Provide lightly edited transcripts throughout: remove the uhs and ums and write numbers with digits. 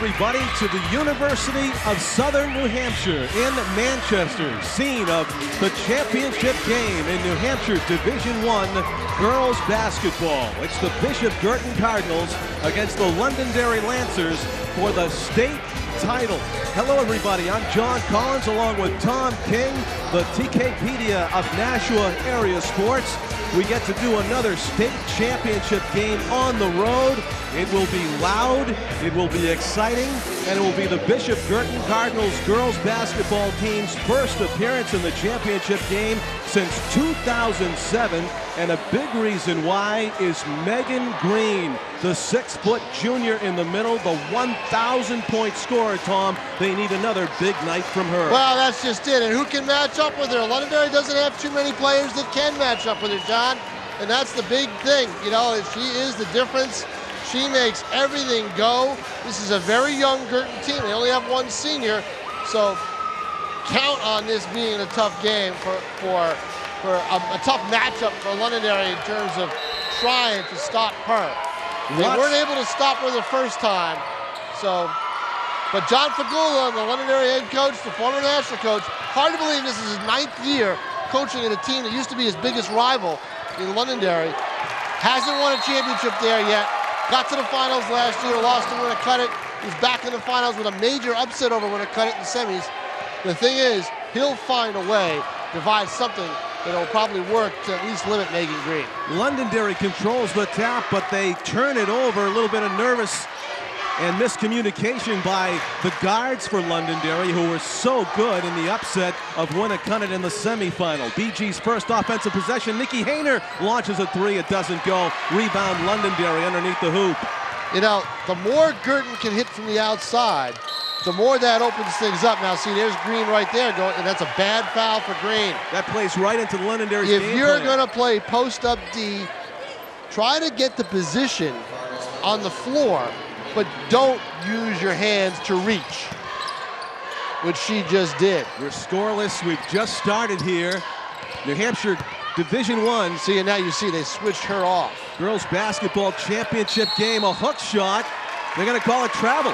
everybody, to the University of Southern New Hampshire in Manchester, scene of the championship game in New Hampshire Division I girls basketball. It's the Bishop Guertin Cardinals against the Londonderry Lancers for the state title. Hello everybody, I'm John Collins along with Tom King, the TKpedia of Nashua area sports. We get to do another state championship game on the road. It will be loud, it will be exciting, and it will be the Bishop Guertin Cardinals girls basketball team's first appearance in the championship game since 2007. And a big reason why is Megan Green, the 6-foot junior in the middle, the 1,000-point scorer, Tom. They need another big night from her. Well, that's just it. And who can match up with her? Londonderry doesn't have too many players that can match up with her, John. And that's the big thing. You know, if she is the difference, she makes everything go. This is a very young Guertin team. They only have one senior. So count on this being a tough game for a tough matchup for Londonderry in terms of trying to stop her. They weren't able to stop her the first time. So, but John Fagula, the Londonderry head coach, the former national coach, hard to believe this is his 9th year coaching in a team that used to be his biggest rival in Londonderry. Hasn't won a championship there yet. Got to the finals last year, lost to Winnicott. He's back in the finals with a major upset over Winnicott in the semis. The thing is, he'll find a way to find something that'll probably work to at least limit Megan Green. Londonderry controls the tap, but they turn it over. A little bit of nervous and miscommunication by the guards for Londonderry, who were so good in the upset of Winnicott in the semifinal. BG's first offensive possession. Nikki Hayner launches a three. It doesn't go. Rebound Londonderry underneath the hoop. You know, the more Guertin can hit from the outside, the more that opens things up. Now, see, there's Green right there going, and that's a bad foul for Green. That plays right into Londonderry's game If you're plan. going to play post-up D, try to get the position on the floor, but don't use your hands to reach, which she just did. We're scoreless. We've just started here. New Hampshire Division I. See, and now you see they switched her off. Girls basketball championship game, a hook shot. They're going to call it travel.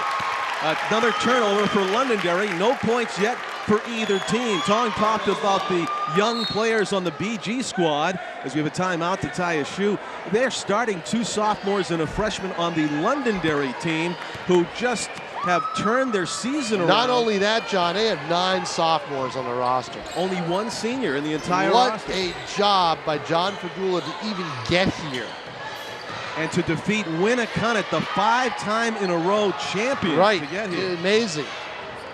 Another turnover for Londonderry. No points yet for either team. Tom talked about the young players on the BG squad as we have a timeout to tie a shoe. They're starting 2 sophomores and a freshman on the Londonderry team who just have turned their season around. Not only that, John, they have 9 sophomores on the roster. Only 1 senior in the entire roster. What a job by John Fagula to even get here. And to defeat Winnicott, the 5-time in a row champion, right, to get here. Amazing.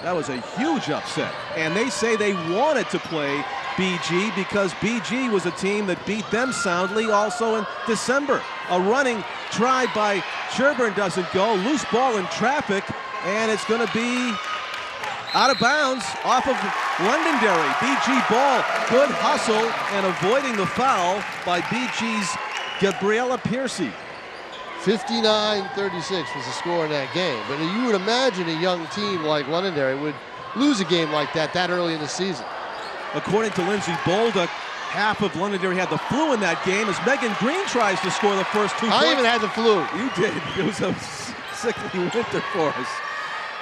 That was a huge upset. And they say they wanted to play BG because BG was a team that beat them soundly also in December. A running try by Sherburne doesn't go. Loose ball in traffic, and it's going to be out of bounds off of Londonderry. BG ball, good hustle, and avoiding the foul by BG's Gabriella Piercy. 59-36 was the score in that game. But you would imagine a young team like Londonderry would lose a game like that early in the season. According to Lindsay Bolduc, half of Londonderry had the flu in that game as Megan Green tries to score the first 2 points. I even had the flu. You did. It was a sickly winter for us.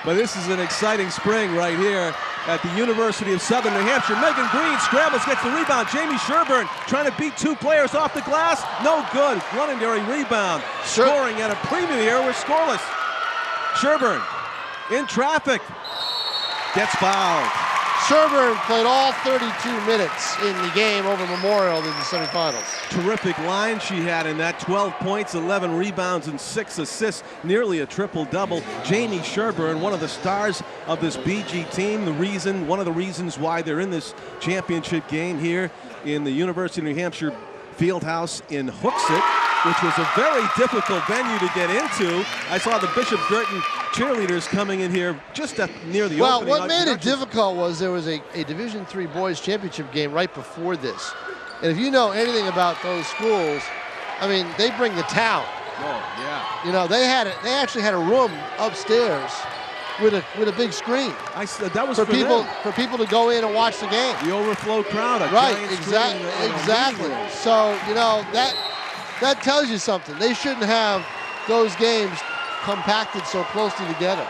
But this is an exciting spring right here at the University of Southern New Hampshire. Megan Green scrambles, gets the rebound. Jamie Sherburne trying to beat 2 players off the glass. No good. Londonderry rebound. Scoring at a premium here. We're scoreless. Sherburne in traffic. Gets fouled. Sherburne played all 32 minutes in the game over Memorial in the semifinals. Terrific line she had in that. 12 points, 11 rebounds, and 6 assists. Nearly a triple-double. Jamie Sherburne, one of the stars of this BG team. One of the reasons why they're in this championship game here in the University of New Hampshire Fieldhouse in Hooksett, which was a very difficult venue to get into. I saw the Bishop Guertin cheerleaders coming in here just near the opening. Well, what made it difficult was there was a Division III boys championship game right before this. And if you know anything about those schools, I mean, they bring the town. Oh, yeah. You know, they actually had a room upstairs with a big screen. That was for people to go in and watch the game. The overflow crowd. Right, exactly. So, you know, that tells you something. They shouldn't have those games compacted so closely together.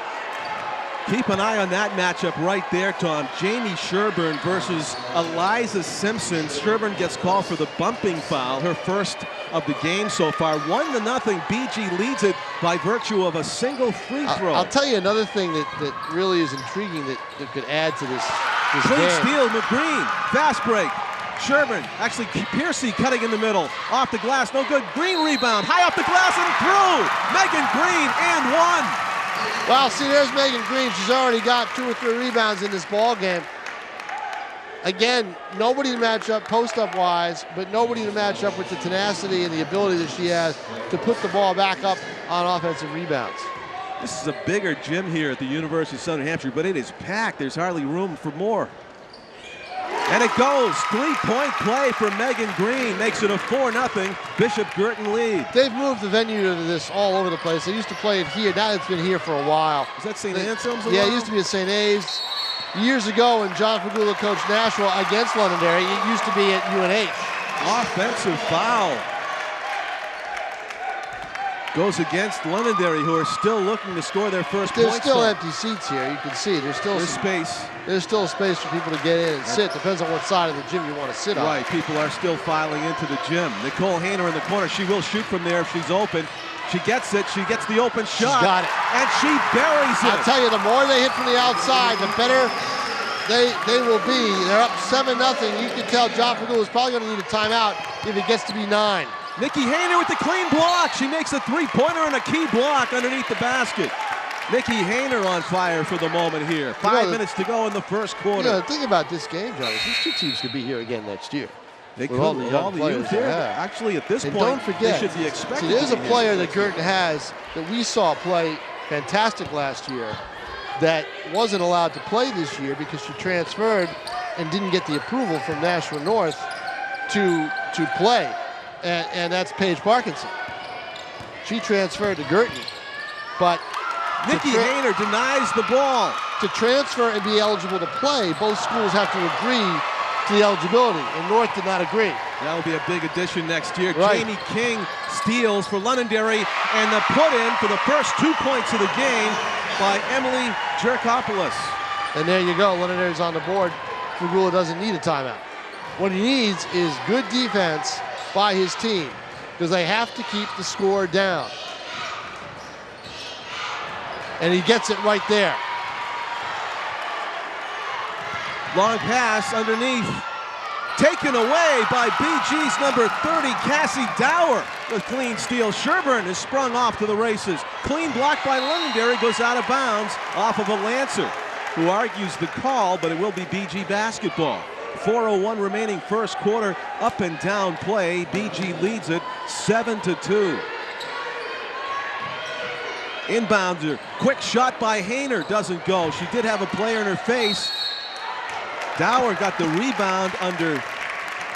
Keep an eye on that matchup right there, Tom. Jamie Sherburne versus Eliza Simpson. Sherburne gets called for the bumping foul, her first of the game so far. 1-0. BG leads it by virtue of a single free throw. I'll tell you another thing that really is intriguing that could add to this Clean game. steal, McGreen, fast break. Sherburne, actually Piercy cutting in the middle. Off the glass, no good. Green rebound, high off the glass and through. Megan Green and one. Well, see, there's Megan Green. She's already got 2 or 3 rebounds in this ball game. Again, nobody to match up post-up wise, but nobody to match up with the tenacity and the ability that she has to put the ball back up on offensive rebounds. This is a bigger gym here at the University of Southern Hampshire, but it is packed. There's hardly room for more. And it goes. 3-point play for Megan Green. Makes it a 4-0 Bishop Guertin lead. They've moved the venue to this all over the place. They used to play it here. Now it's been here for a while. Is that St. Anselm's? Yeah, it used to be at St. A's. Years ago when John Fagula coached Nashua against Londonderry, it used to be at UNH. Offensive foul. Goes against Londonderry, who are still looking to score their first point. There's still empty seats here. You can see there's still space. There's still space for people to get in and sit. Depends on what side of the gym you want to sit on. Right, people are still filing into the gym. Nicole Hayner in the corner. She will shoot from there if she's open. She gets it. She gets the open shot. She's got it. And she buries it. I'll tell you, the more they hit from the outside, the better they will be. They're up 7-0. You can tell John Fagula is probably going to need a timeout if it gets to be 9. Nikki Hayner with the clean block. She makes a three-pointer and a key block underneath the basket. Nikki Hayner on fire for the moment here. 5 minutes to go in the first quarter. You know, think about this game, John. These 2 teams could be here again next year. They could, all the youth here. Actually, at this point, don't forget, they should be expected. See, there's a player that Guertin has that we saw play fantastic last year that wasn't allowed to play this year because she transferred and didn't get the approval from Nashua North to play. And that's Paige Parkinson. She transferred to Guertin, but Nikki Hayner denies the ball. To transfer and be eligible to play, both schools have to agree to the eligibility, and North did not agree. That will be a big addition next year. Right. Jamie King steals for Londonderry, and the put-in for the first 2 points of the game by Emily Jerkopoulos. And there you go, Londonderry's on the board. Fagula doesn't need a timeout. What he needs is good defense by his team, because they have to keep the score down. And he gets it right there. Long pass underneath. Taken away by BG's number 30, Cassie Dower, with clean steal. Sherburne is sprung off to the races. Clean block by Londonderry, goes out of bounds off of a Lancer, who argues the call, but it will be BG basketball. 4:01 remaining first quarter, up and down play. BG leads it 7-2. Inbounder, quick shot by Hayner, doesn't go. She did have a player in her face. Dower got the rebound under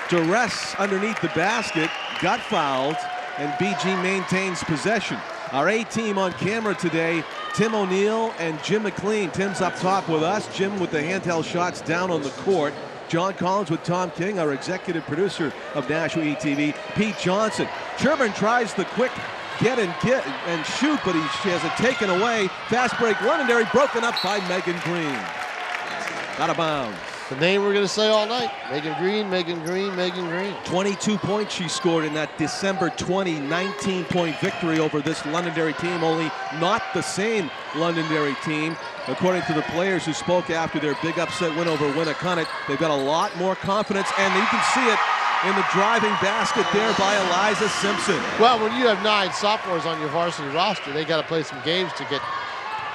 duress underneath the basket, got fouled, and BG maintains possession. Our A team on camera today, Tim O'Neill and Jim McLean. Tim's up top with us, Jim with the handheld shots down on the court. John Collins with Tom King, our executive producer of Nashua ETV. Pete Johnson. Sherburne tries the quick get and shoot, but she has it taken away. Fast break, Londonderry broken up by Megan Green. Out of bounds. The name we're going to say all night. Megan Green, Megan Green, Megan Green. 22 points she scored in that December 20 19-point victory over this Londonderry team, only not the same Londonderry team. According to the players who spoke after their big upset win over Winnicott, they've got a lot more confidence, and you can see it in the driving basket there by Eliza Simpson. Well, when you have 9 sophomores on your varsity roster, they got to play some games to get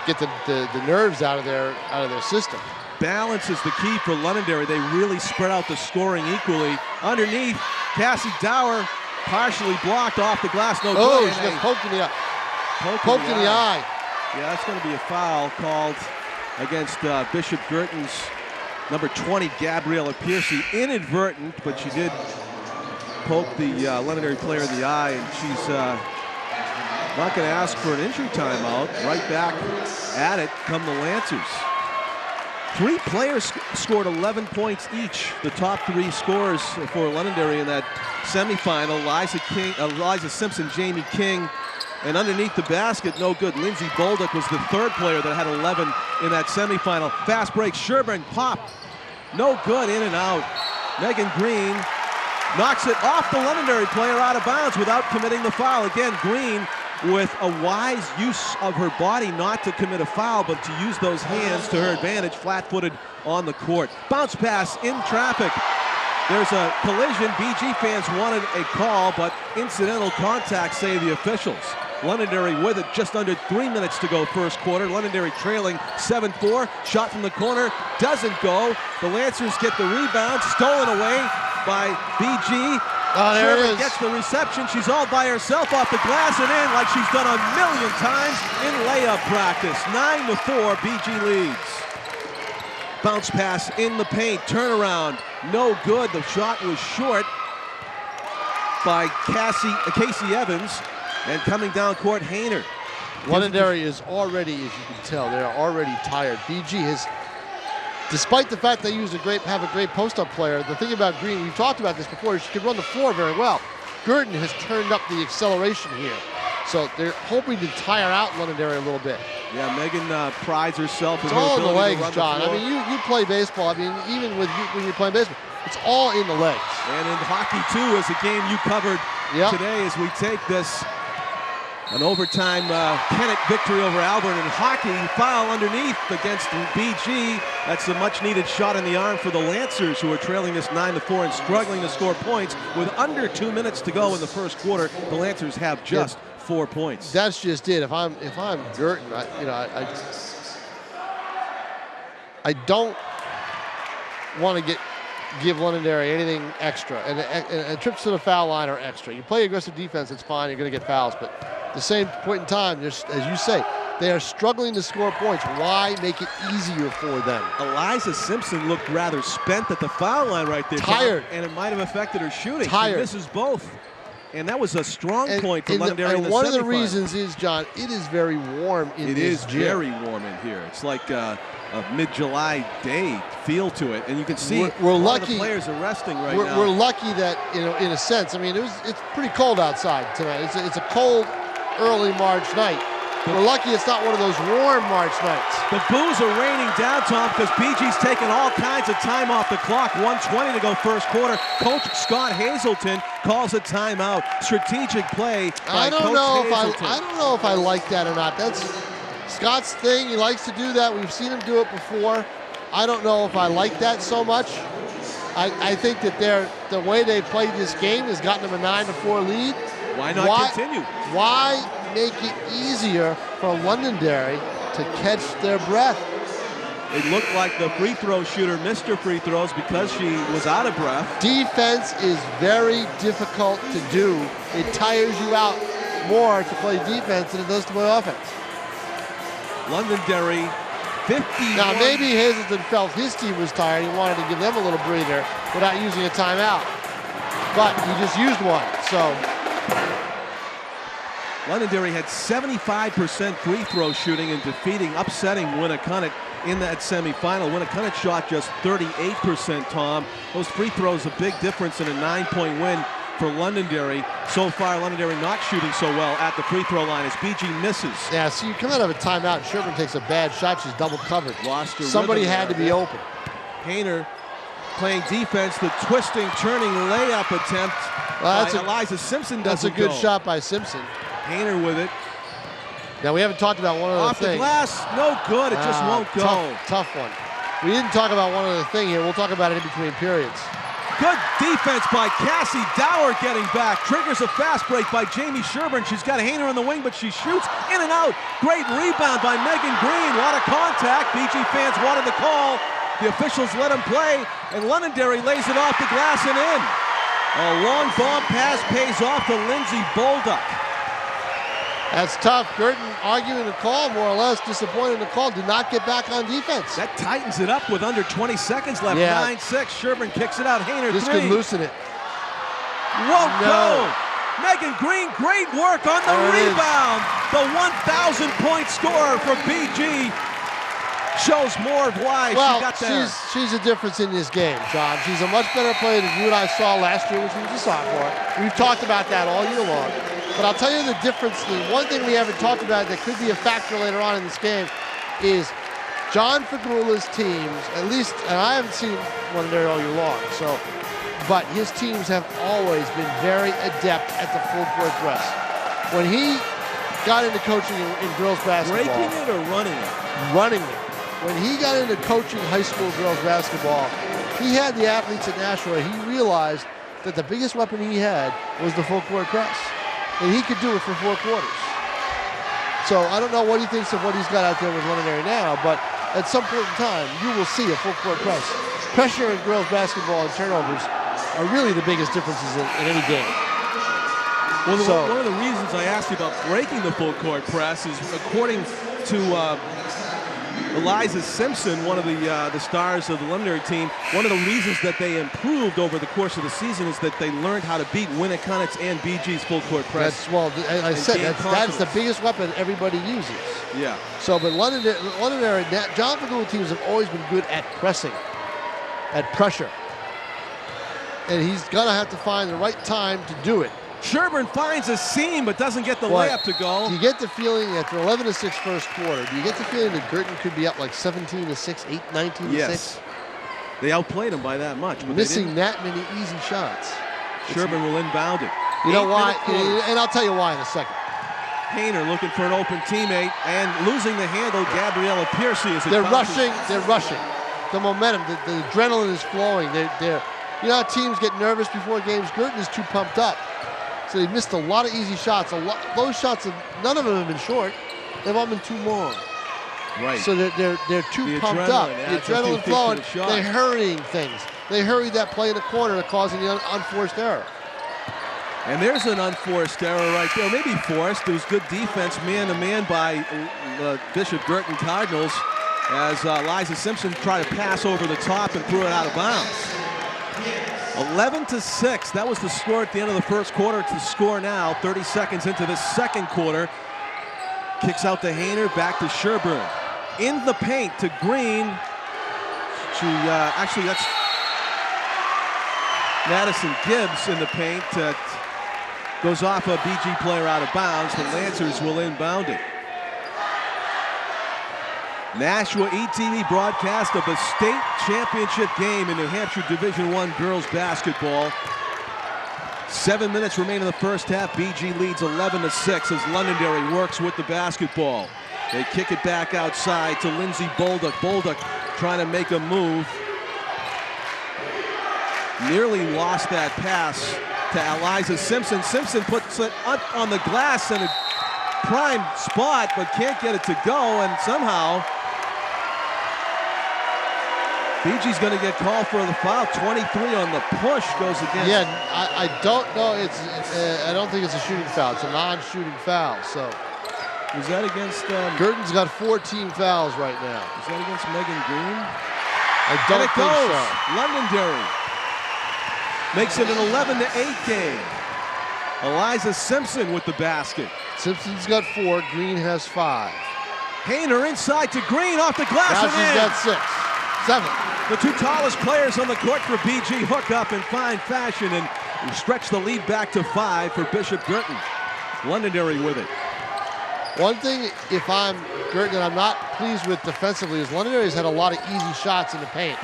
the nerves out of their system. Balance is the key for Londonderry. They really spread out the scoring equally. Underneath, Cassie Dower partially blocked off the glass. No good. She gets poked in the eye. Poked in the eye. Yeah, that's going to be a foul called against Bishop Guertin's number 20, Gabriella Piercy. Inadvertent, but she did poke the Londonderry player in the eye, and she's not going to ask for an injury timeout. Right back at it come the Lancers. 3 players scored 11 points each. The top 3 scorers for Londonderry in that semifinal: Eliza Simpson, Jamie King, And underneath the basket, no good. Lindsey Bolduc was the third player that had 11 in that semifinal. Fast break, Sherburne pop. No good, in and out. Megan Green knocks it off the Londonderry player out of bounds without committing the foul. Again, Green with a wise use of her body not to commit a foul, but to use those hands to her advantage, flat-footed on the court. Bounce pass in traffic. There's a collision. BG fans wanted a call, but incidental contact, say the officials. Londonderry with it, just under 3 minutes to go first quarter. Londonderry trailing 7-4. Shot from the corner, doesn't go. The Lancers get the rebound, stolen away by BG. Oh, there it is. Gets the reception. She's all by herself off the glass and in like she's done a million times in layup practice. 9-4, BG leads. Bounce pass in the paint, turnaround, no good. The shot was short by Casey Evans. And coming down court, Hayner. Londonderry is already, as you can tell, they're already tired. BG has, despite the fact they have a great post-up player, the thing about Green, we've talked about this before, she can run the floor very well. Guertin has turned up the acceleration here. So they're hoping to tire out Londonderry a little bit. Yeah, Megan prides herself in it's her all in the ability legs, to run John. the floor. I mean, you play baseball. I mean, even when you're playing baseball, it's all in the legs. And in hockey, too, is a game you covered today as we take this. An overtime Kennett victory over Albert in hockey. Foul underneath against BG. That's a much-needed shot in the arm for the Lancers, who are trailing this 9-4 and struggling to score points. With under 2 minutes to go in the first quarter, the Lancers have just 4 points. That's just it. If I'm Guertin, I don't want to give Londonderry anything extra, and trips to the foul line are extra. You play aggressive defense, it's fine. You're going to get fouls, but at the same point in time, just as you say, they are struggling to score points. Why make it easier for them? Eliza Simpson looked rather spent at the foul line right there. Tired. And it might have affected her shooting. Tired. She misses both. And that was a strong point for Londonderry in the one of the semifinal. reasons is, John, it is very warm in this gym. It is very warm in here. It's like a mid-July day feel to it, and you can see we're lucky. The players are resting now. We're lucky that, in a sense. I mean, it's pretty cold outside tonight. It's a cold early March night. We're lucky it's not one of those warm March nights. The boos are raining down, Tom, because BG's taking all kinds of time off the clock. 1:20 to go first quarter. Coach Scott Hazelton calls a timeout. Strategic play by Coach Hazelton. I don't know if I like that or not. That's Scott's thing. He likes to do that. We've seen him do it before. I don't know if I like that so much. I think that the way they played this game has gotten them a 9-4 lead. Why not continue? Why make it easier for Londonderry to catch their breath? It looked like the free throw shooter missed her free throws because she was out of breath. Defense is very difficult to do. It tires you out more to play defense than it does to play offense. Londonderry 51. Now maybe Hazelton felt his team was tired. He wanted to give them a little breather without using a timeout. But he just used one, so. Londonderry had 75% free throw shooting and upsetting Winnacunnet in that semifinal. Winnacunnet shot just 38%, Tom. Those free throws a big difference in a 9-point win for Londonderry. So far, Londonderry not shooting so well at the free throw line as BG misses. Yeah, so you come out of a timeout and Sherburne takes a bad shot. She's double covered. Lost her Somebody rhythm had to there. be open. Hayner playing defense, the twisting, turning layup attempt by Eliza Simpson doesn't That's a good go. shot by Simpson. Hayner with it. Now, we haven't talked about one other Off thing. the glass, no good. It just won't go. Tough one. We didn't talk about one other thing here. We'll talk about it in between periods. Good defense by Cassie Dower getting back. Triggers a fast break by Jamie Sherburne. She's got Hayner on the wing, but she shoots in and out. Great rebound by Megan Green. A lot of contact. BG fans wanted the call. The officials let him play, and Londonderry lays it off the glass and in. A long bomb pass pays off to Lindsey Bolduc. That's tough. Guertin arguing the call, more or less disappointed in the call. Did not get back on defense. That tightens it up with under 20 seconds left. Yeah. 9-6. Sherburne kicks it out. Hayner This 3. could loosen it. Won't No. go. Megan Green, great work on the There it is. rebound. The 1,000-point score for BG shows more of why Well, she got there. she's a difference in this game, John. She's a much better player than you and I saw last year when she was a sophomore. We've talked about that all year long. But I'll tell you the difference. The one thing we haven't talked about that could be a factor later on in this game is John Fagula's teams, at least, and I haven't seen Londonderry all year long, but his teams have always been very adept at the full court press. When he got into coaching in girls basketball. Breaking it or running it? Running it. When he got into coaching high school girls basketball, he had the athletes at Nashua. He realized that the biggest weapon he had was the full court press. And he could do it for 4 quarters. So I don't know what he thinks of what he's got out there with Londonderry now, but at some point in time, you will see a full court press. Pressure in girls basketball and turnovers are really the biggest differences in any game. Well, one of the reasons I asked you about breaking the full court press is, according to Eliza Simpson, one of the stars of the Londonderry team, one of the reasons that they improved over the course of the season is that they learned how to beat Winnicott and BG's full court press. I said, that's the biggest weapon everybody uses. Yeah. So, but Londonderry, John Fagula teams have always been good at pressing, at pressure. And he's going to have to find the right time to do it. Sherburne finds a seam but doesn't get the layup to go. Do you get the feeling after 11-6 first quarter, do you get the feeling that Guertin could be up like 17-6, 19-6? Yes. They outplayed him by that much. But missing that many easy shots. Sherburne will inbound it. You know why? And I'll tell you why in a second. Hayner looking for an open teammate and losing the handle, Gabriella Piercy. They're rushing. The momentum, the adrenaline is flowing. You know how teams get nervous before games? Guertin is too pumped up. So they missed a lot of easy shots. Those shots, none of them have been short. They've all been too long. Right. So they're too pumped up. The adrenaline flowing. They're hurrying things. They hurried that play in the corner, causing the unforced error. And there's an unforced error right there. Maybe forced. It was good defense, man-to-man by Bishop Guertin Cardinals, as Eliza Simpson tried to pass over the top and threw it out of bounds. 11-6. That was the score at the end of the first quarter. It's the score now, 30 seconds into the second quarter. Kicks out to Hayner, back to Sherburne. In the paint to Green. Actually, that's Madison Gibbs in the paint. Goes off a BG player out of bounds. The Lancers will inbound it. Nashua ETV broadcast of the state championship game in New Hampshire Division I girls basketball. 7 minutes remain in the first half. BG leads 11-6 as Londonderry works with the basketball. They kick it back outside to Lindsay Bolduc. Bolduc trying to make a move. Nearly lost that pass to Eliza Simpson. Simpson puts it up on the glass in a prime spot, but can't get it to go, and somehow BG's going to get called for the foul. 23 on the push goes against. Yeah, I don't know. I don't think it's a shooting foul. It's a non-shooting foul. So was that against? Guertin's got 14 fouls right now. Is that against Megan Green? I don't think so. Londonderry makes it an 11-8 game. Eliza Simpson with the basket. Simpson's got 4. Green has 5. Hayner inside to Green off the glass. Now she's got 6. 7. The two tallest players on the court for BG hook up in fine fashion and stretch the lead back to 5 for Bishop Guertin. Londonderry with it. One thing, if I'm Guertin, that I'm not pleased with defensively is Londonderry's had a lot of easy shots in the paint.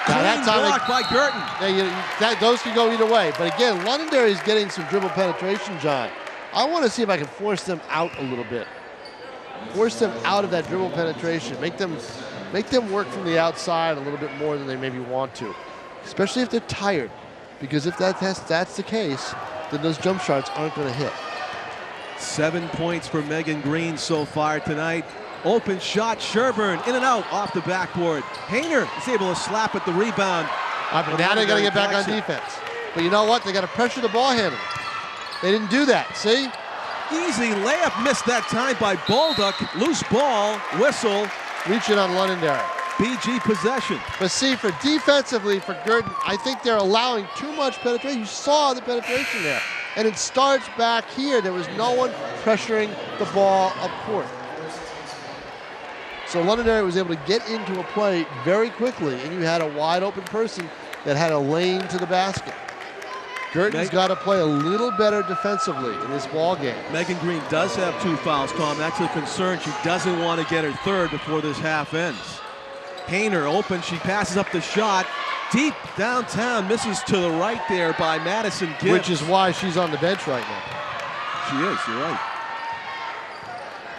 Now that time blocked by Guertin. Those can go either way. But again, Londonderry's getting some dribble penetration, John. I want to see if I can force them out a little bit. Force them out of that dribble penetration. Make them work from the outside a little bit more than they maybe want to, especially if they're tired. Because if that's the case, then those jump shots aren't going to hit. 7 points for Megan Green so far tonight. Open shot, Sherburne in and out off the backboard. Hayner is able to slap at the rebound. But now they got to get back on defense. But you know what? They got to pressure the ball handler. They didn't do that. See? Easy layup missed that time by Bolduc. Loose ball, whistle. Reaching on Londonderry. BG possession. But see, for defensively for Guertin, I think they're allowing too much penetration. You saw the penetration there. And it starts back here. There was no one pressuring the ball up court. So Londonderry was able to get into a play very quickly, and you had a wide open person that had a lane to the basket. Guertin's got to play a little better defensively in this ball game. Megan Green does have 2 fouls, Tom. That's a concern. She doesn't want to get her third before this half ends. Hayner open. She passes up the shot. Deep downtown. Misses to the right there by Madison Gibbs. Which is why she's on the bench right now. She is. You're right.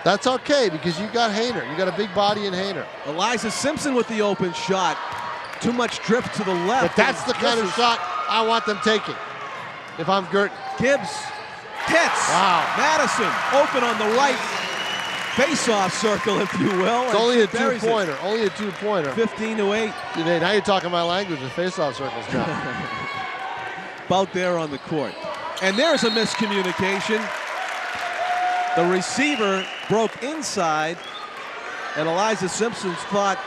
That's okay because you got Hayner. You got a big body in Hayner. Eliza Simpson with the open shot. Too much drift to the left. But that's the kind of shot I want them taking. If I'm Guertin. Gibbs hits. Wow. Madison open on the right. Face-off circle, if you will. It's only a two-pointer. Only a two-pointer. 15-8. Now you're talking my language with face-off circles now. About there on the court. And there's a miscommunication. The receiver broke inside, and Eliza Simpson thought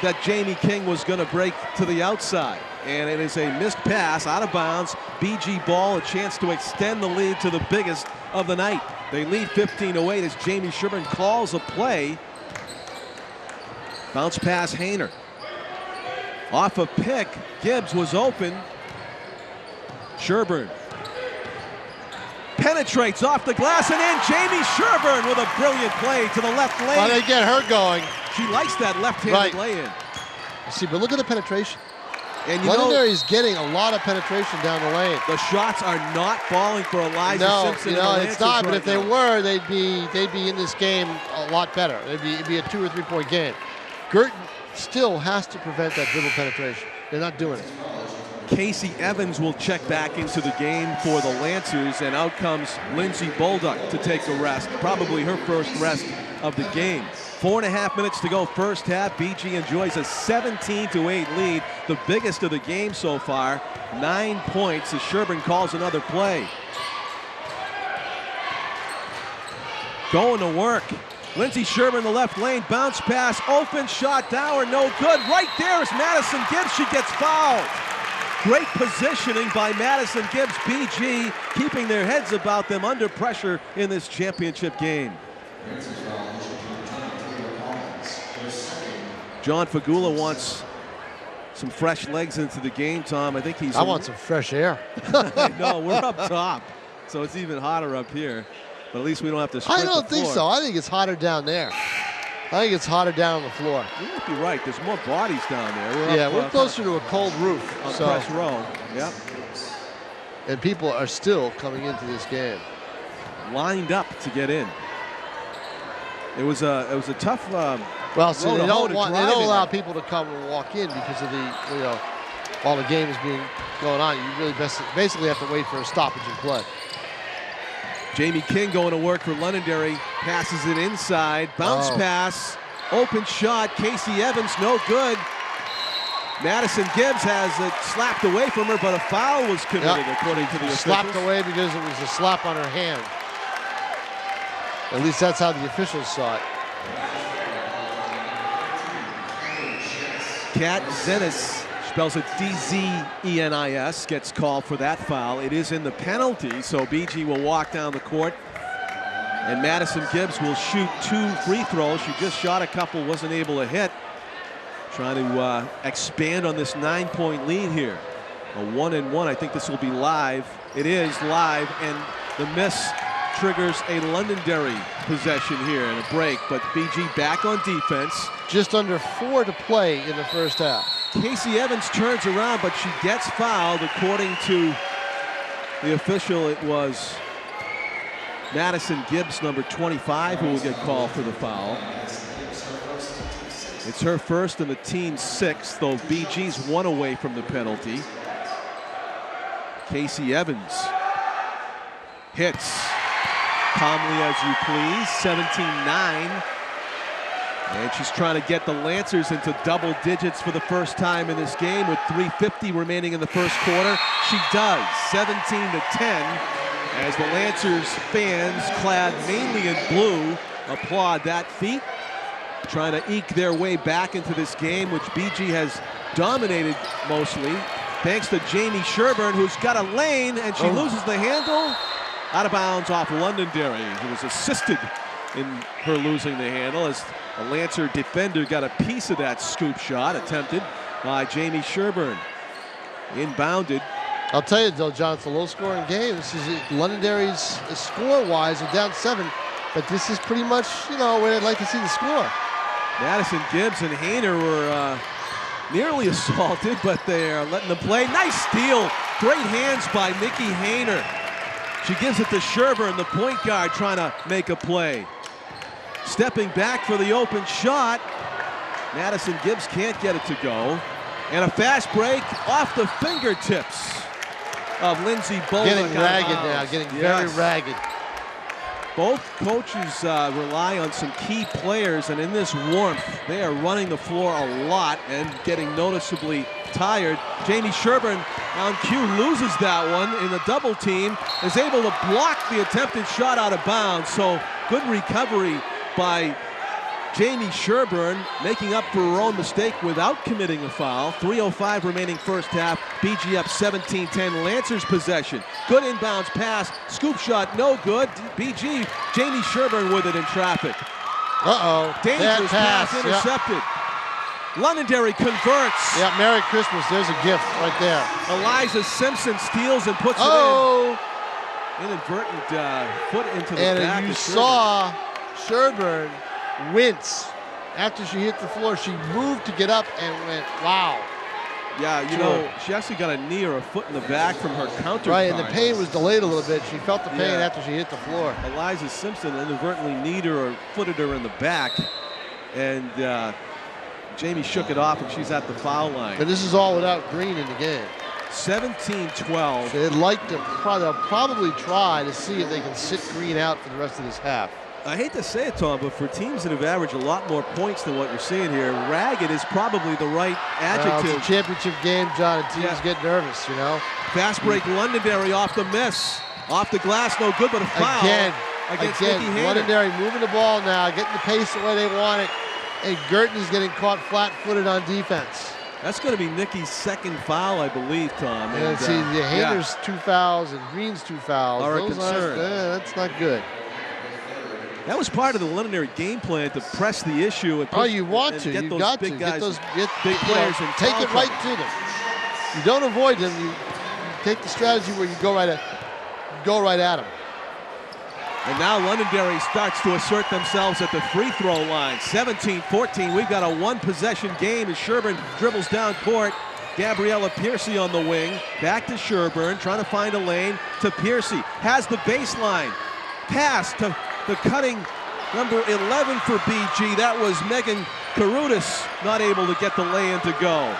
that Jamie King was going to break to the outside. And it is a missed pass out of bounds. BG ball, a chance to extend the lead to the biggest of the night. They lead 15-8 as Jamie Sherburn calls a play. Bounce pass Hayner. Off a pick, Gibbs was open. Sherburn penetrates off the glass and in. Jamie Sherburn with a brilliant play to the left lane. Well, they get her going. She likes that left-handed lay-in. See, but look at the penetration. And you Londonderry is getting a lot of penetration down the lane. The shots are not falling for Eliza Simpson. No, it's not. But if they were, they'd be in this game a lot better. It'd be a 2 or 3 point game. Guertin still has to prevent that dribble penetration. They're not doing it. Casey Evans will check back into the game for the Lancers, and out comes Lindsey Bolduc to take a rest, probably her first rest of the game. 4.5 minutes to go first half. BG enjoys a 17-8 lead, the biggest of the game so far. 9 points as Sherburn calls another play. Going to work. Lindsey Sherburn, the left lane, bounce pass, open shot, Dower, no good. Right there is Madison Gibbs. She gets fouled. Great positioning by Madison Gibbs. BG keeping their heads about them under pressure in this championship game. John Fagula wants some fresh legs into the game, Tom. I think he's... I want some fresh air. No, we're up top, so it's even hotter up here. But at least we don't have to sprint I don't think so. I think it's hotter down there. I think it's hotter down on the floor. You might be right. There's more bodies down there. We're closer to a cold roof. On press row. Yep. And people are still coming into this game. Lined up to get in. It was a tough. Well, so they don't allow people to come and walk in because of the while the game is going on. You really basically have to wait for a stoppage in play. Jamie King going to work for Londonderry, passes it inside, bounce pass, open shot, Casey Evans, no good. Madison Gibbs has it slapped away from her, but a foul was committed according to the officials. Slapped away because it was a slap on her hand. At least that's how the officials saw it. Kat Zenis, spells it D-Z-E-N-I-S, gets called for that foul. It is in the penalty, so BG will walk down the court. And Madison Gibbs will shoot 2 free throws. She just shot a couple, wasn't able to hit. Trying to expand on this 9-point lead here. A 1-and-1, I think this will be live. It is live, and the miss triggers a Londonderry possession here and a break, but BG back on defense. Just under 4 to play in the first half. Casey Evans turns around, but she gets fouled. According to the official, it was Madison Gibbs, number 25, who will get called for the foul. It's her first and the team's 6th, though BG's 1 away from the penalty. Casey Evans hits calmly as you please, 17-9. And she's trying to get the Lancers into double digits for the first time in this game with 3:50 remaining in the first quarter. She does, 17-10, as the Lancers fans, clad mainly in blue, applaud that feat. Trying to eke their way back into this game, which BG has dominated mostly, thanks to Jamie Sherburn, who's got a lane, and she loses the handle. Out of bounds off Londonderry, who was assisted in her losing the handle as a Lancer defender got a piece of that scoop shot attempted by Jamie Sherburn. Inbounded I'll tell you though, John, it's a low-scoring game. This is Londonderry's score-wise, they're down 7, but this is pretty much, where I'd like to see the score. Madison Gibbs and Hayner were nearly assaulted, but they're letting them play. Nice steal. Great hands by Nikki Hayner. She gives it to Sherburne, the point guard, trying to make a play. Stepping back for the open shot. Madison Gibbs can't get it to go. And a fast break off the fingertips of Lindsay Bowler. Getting ragged now, getting very ragged. Both coaches rely on some key players, and in this warmth, they are running the floor a lot and getting noticeably tired. Jamie Sherburne on cue loses that one in the double team, is able to block the attempted shot out of bounds. So good recovery by Jamie Sherburne, making up for her own mistake without committing a foul. 3:05 remaining first half. BG up 17-10. Lancers possession. Good inbounds pass. Scoop shot, no good. BG, Jamie Sherburne with it in traffic. Dangerous pass intercepted. Yep. Londonderry converts. Yeah, Merry Christmas. There's a gift right there. Eliza Simpson steals and puts it in. Inadvertent foot into the back. And you saw Sherburne wince after she hit the floor. She moved to get up and went, wow. Yeah, she actually got a knee or a foot in the back from her counter. Right, and the pain was delayed a little bit. She felt the pain after she hit the floor. Eliza Simpson inadvertently kneed her or footed her in the back, and Jamie shook it off, and she's at the foul line. But this is all without Green in the game. 17-12. So they'd like to they'll probably try to see if they can sit Green out for the rest of this half. I hate to say it, Tom, but for teams that have averaged a lot more points than what you're seeing here, ragged is probably the right adjective. It's a championship game, John, and teams get nervous, Fast break, Londonderry off the miss. Off the glass, no good, but a foul. Against Nikki Hayner. Londonderry moving the ball now, getting the pace the way they want it, and Guertin is getting caught flat-footed on defense. That's going to be Nikki's second foul, I believe, Tom. And see, the Hayner's 2 fouls and Green's 2 fouls. Are a concern. That's not good. That was part of the Londonderry game plan to press the issue and you want to. Get You those got big to guys, get those big players, and take it right to them. You don't avoid them. You take the strategy where you go right at them. And now Londonderry starts to assert themselves at the free throw line. 17-14. We've got a one-possession game as Sherburne dribbles down court. Gabriella Piercy on the wing. Back to Sherburne, trying to find a lane to Piercy. Has the baseline. Pass to the cutting number 11 for BG. That was Megan Carudis, not able to get the lay-in to go.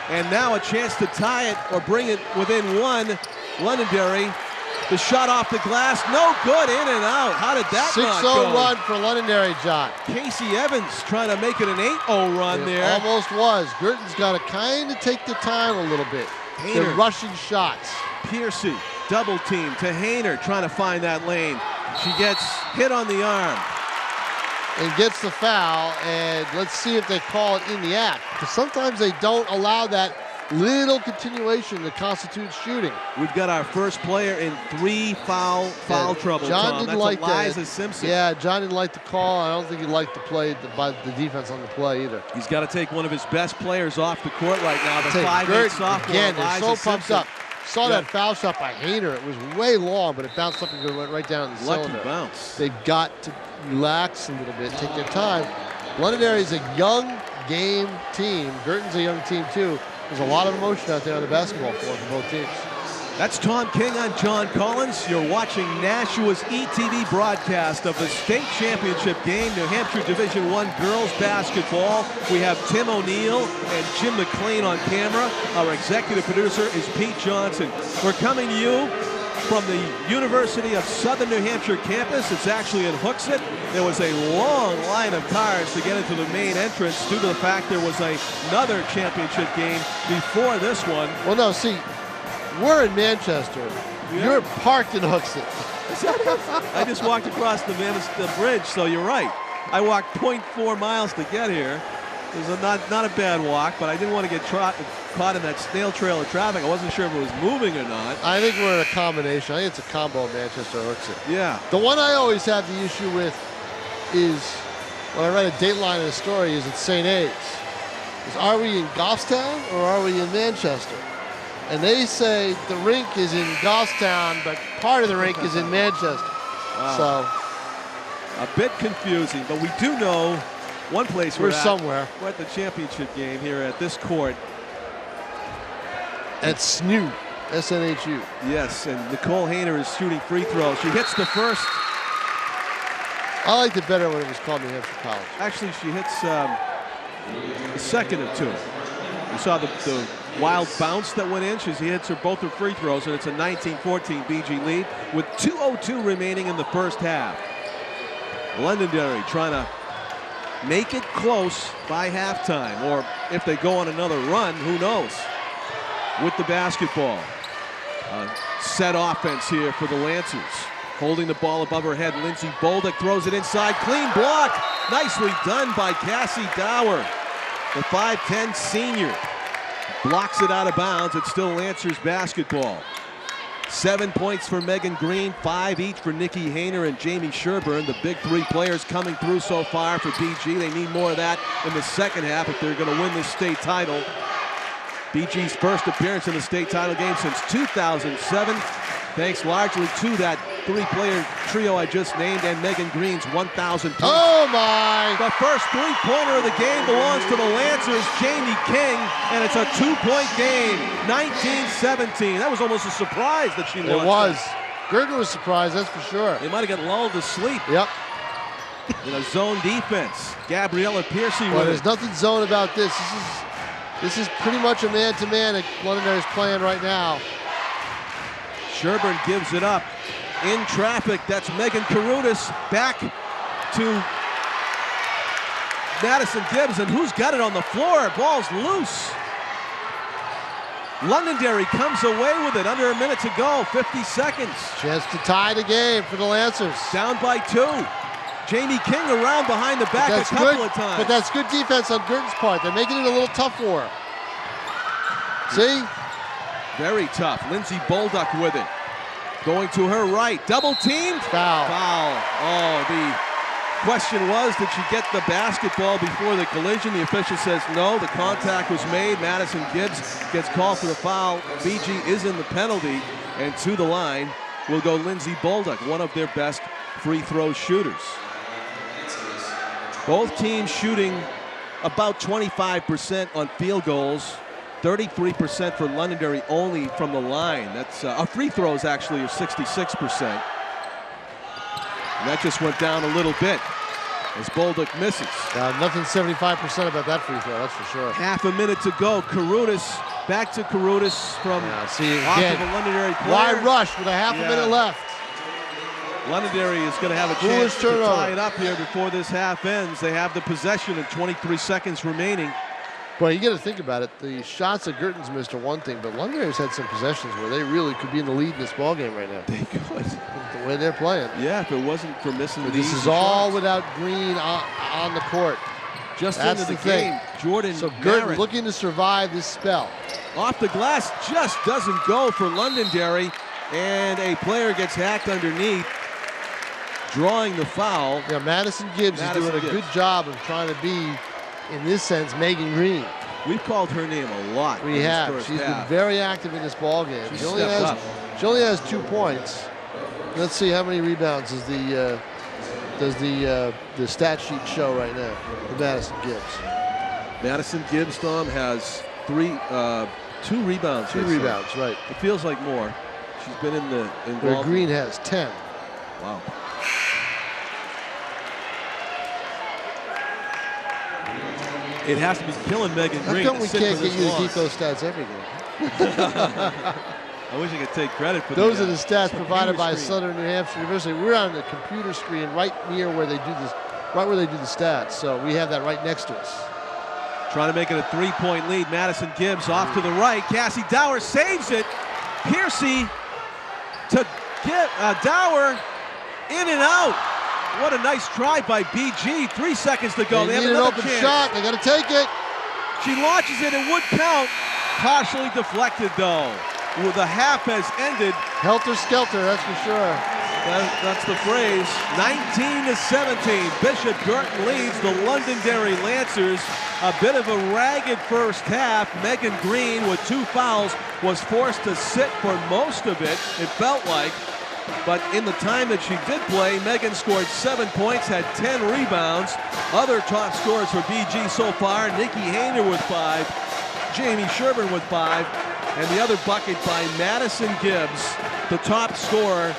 And now a chance to tie it or bring it within one. Londonderry, the shot off the glass, no good, in and out. How did that not go? 6-0 run for Londonderry, John. Casey Evans trying to make it an 8-0 run there. Almost was. Guertin's got to kind of take the time a little bit. Hayner. They're rushing shots. Piercy, double team to Hayner, trying to find that lane. She gets hit on the arm. And gets the foul, and let's see if they call it in the act. Because sometimes they don't allow that little continuation that constitutes shooting. We've got our first player in 3 foul trouble. John didn't like Eliza Simpson. Yeah, John didn't like the call. I don't think he liked the play, the defense on the play either. He's got to take one of his best players off the court right now. The 5'8" sophomore. Again, they're Eliza so pumped Simpson. up. Saw that foul shot by Hayner. It was way long, but it bounced up and went right down in the cylinder. Lucky bounce. They've got to relax a little bit, take their time. Londonderry is a young game team. Guertin's a young team too. There's a lot of emotion out there on the basketball floor for both teams. That's Tom King. I'm John Collins. You're watching Nashua's ETV broadcast of the state championship game, New Hampshire Division I girls basketball. We have Tim O'Neill and Jim McLean on camera. Our executive producer is Pete Johnson. We're coming to you from the University of Southern New Hampshire campus. It's actually in Hooksett. There was a long line of cars to get into the main entrance due to the fact there was another championship game before this one. Well, no, see, we're in Manchester. Yeah. You're parked in Hooksett. I just walked across the bridge, so you're right. I walked 0.4 miles to get here. It was not a bad walk, but I didn't want to get caught in that snail trail of traffic. I wasn't sure if it was moving or not. I think we're in a combination. I think it's a combo of Manchester Hooksett. Yeah. The one I always have the issue with is, when I read a dateline of the story, is at St. A's. Are we in Goffstown or are we in Manchester? And they say the rink is in Goffstown, but part of the rink is in Manchester. Wow. So a bit confusing, but we do know one place we're somewhere. We're at the championship game here at this court. At SNHU, SNHU. Yes, and Nicole Hayner is shooting free throws. She hits the first. I liked it better when it was called New Hampshire College. Actually, she hits the second of two. You saw the wild bounce that went in. She hits both her free throws, and it's a 19-14 BG lead with 2:02 remaining in the first half. Londonderry trying to make it close by halftime, or if they go on another run, who knows? With the basketball. Set offense here for the Lancers. Holding the ball above her head, Lindsey Bolduc throws it inside. Clean block. Nicely done by Cassie Dower. The 5'10 senior blocks it out of bounds. It's still Lancers basketball. 7 points for Megan Green, 5 each for Nikki Hayner and Jamie Sherburne. The big three players coming through so far for BG. They need more of that in the second half if they're going to win this state title. BG's first appearance in the state title game since 2007. Thanks largely to that three-player trio I just named and Megan Green's 1,000 points. Oh my! The first three-pointer of the game belongs to the Lancers, Jamie King, and it's a two-point game, 19-17. That was almost a surprise that she launched. It was. Guertin was surprised, that's for sure. They might have got lulled to sleep. Yep. In a zone defense. Gabriella Piercy Well, with there's nothing zone about this. This is pretty much a man-to-man that Londonderry's playing right now. Sherburne gives it up in traffic. That's Megan Carudis back to Madison Gibbs, and who's got it on the floor? Ball's loose. Londonderry comes away with it. Under a minute to go, 50 seconds. Chance to tie the game for the Lancers. Down by 2. Jamie King around behind the back a couple of times. But that's good defense on Guertin's part. They're making it a little tough for her. See? Very tough. Lindsey Bolduc with it. Going to her right. Double teamed. Foul. Foul. Oh, the question was, did she get the basketball before the collision? The official says no. The contact was made. Madison Gibbs gets called for the foul. BG is in the penalty. And to the line will go Lindsey Bolduc, one of their best free throw shooters. Both teams shooting about 25% on field goals. 33% for Londonderry only from the line. That's free throws actually are 66%. And that just went down a little bit as Bolduc misses. Nothing 75% about that free throw, that's for sure. Half a minute to go. Carudis, back to Carudis from off of a Londonderry player. Why rush with a half a minute left? Londonderry is going to have a chance to tie it up here before this half ends. They have the possession and 23 seconds remaining. Well, you got to think about it. The shots that Guertin's missed are one thing, but Londonderry's had some possessions where they really could be in the lead in this ball game right now. They could. The way they're playing. Yeah, if it wasn't for missing these. This is all without Green on the court. Just into the game, Jordan So Guertin looking to survive this spell. Off the glass, just doesn't go for Londonderry, and a player gets hacked underneath, drawing the foul. Yeah, Madison Gibbs is doing a good job of trying to be, in this sense, Megan Green. We've called her name a lot. We have. She's been very active in this ball game. She only has 2 points. Let's see how many rebounds does the stat sheet show right now for Madison Gibbs. Madison Gibbs, Tom, has 2 rebounds. 2 rebounds, right. It feels like more. She's been involved. Where Green has 10. Wow. It has to be killing Megan Green. How come we can't get you to keep those stats every game? I wish I could take credit for those. Are the stats provided by Southern New Hampshire University. We're on the computer screen right near where they do this, right where they do the stats. So we have that right next to us. Trying to make it a 3-point lead. Madison Gibbs off to the right. Cassie Dower saves it. Piercy to get Dower in and out. What a nice try by BG. 3 seconds to go. They have another open shot. They got to take it. She launches it. It would count. Partially deflected though. Well, the half has ended. Helter skelter, that's for sure. That's the phrase. 19-17. Bishop Guertin leads the Londonderry Lancers. A bit of a ragged first half. Megan Green, with 2 fouls, was forced to sit for most of it felt like. But in the time that she did play, Megan scored 7 points, had 10 rebounds. Other top scorers for BG so far: Nikki Hayner with 5, Jamie Sherburn with 5, and the other bucket by Madison Gibbs. The top scorer,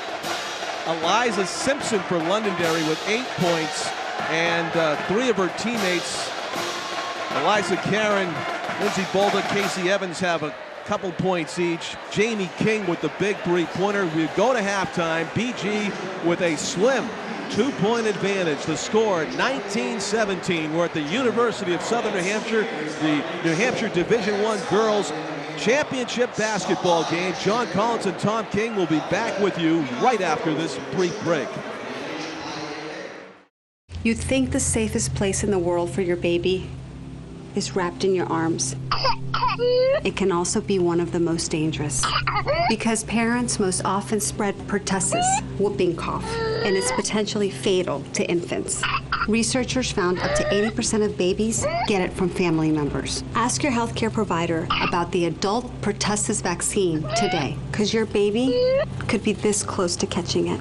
Eliza Simpson for Londonderry, with 8 points, and 3 of her teammates, Eliza Karen, Lindsay Bolda, Casey Evans, have a couple points each. Jamie King with the big 3-pointer. We go to halftime. BG with a slim 2-point advantage. The score 19-17. We're at the University of Southern New Hampshire, the New Hampshire Division I Girls Championship basketball game. John Collins and Tom King will be back with you right after this brief break. You think the safest place in the world for your baby is wrapped in your arms. It can also be one of the most dangerous, because parents most often spread pertussis, whooping cough, and it's potentially fatal to infants. Researchers found up to 80% of babies get it from family members. Ask your healthcare provider about the adult pertussis vaccine today, because your baby could be this close to catching it.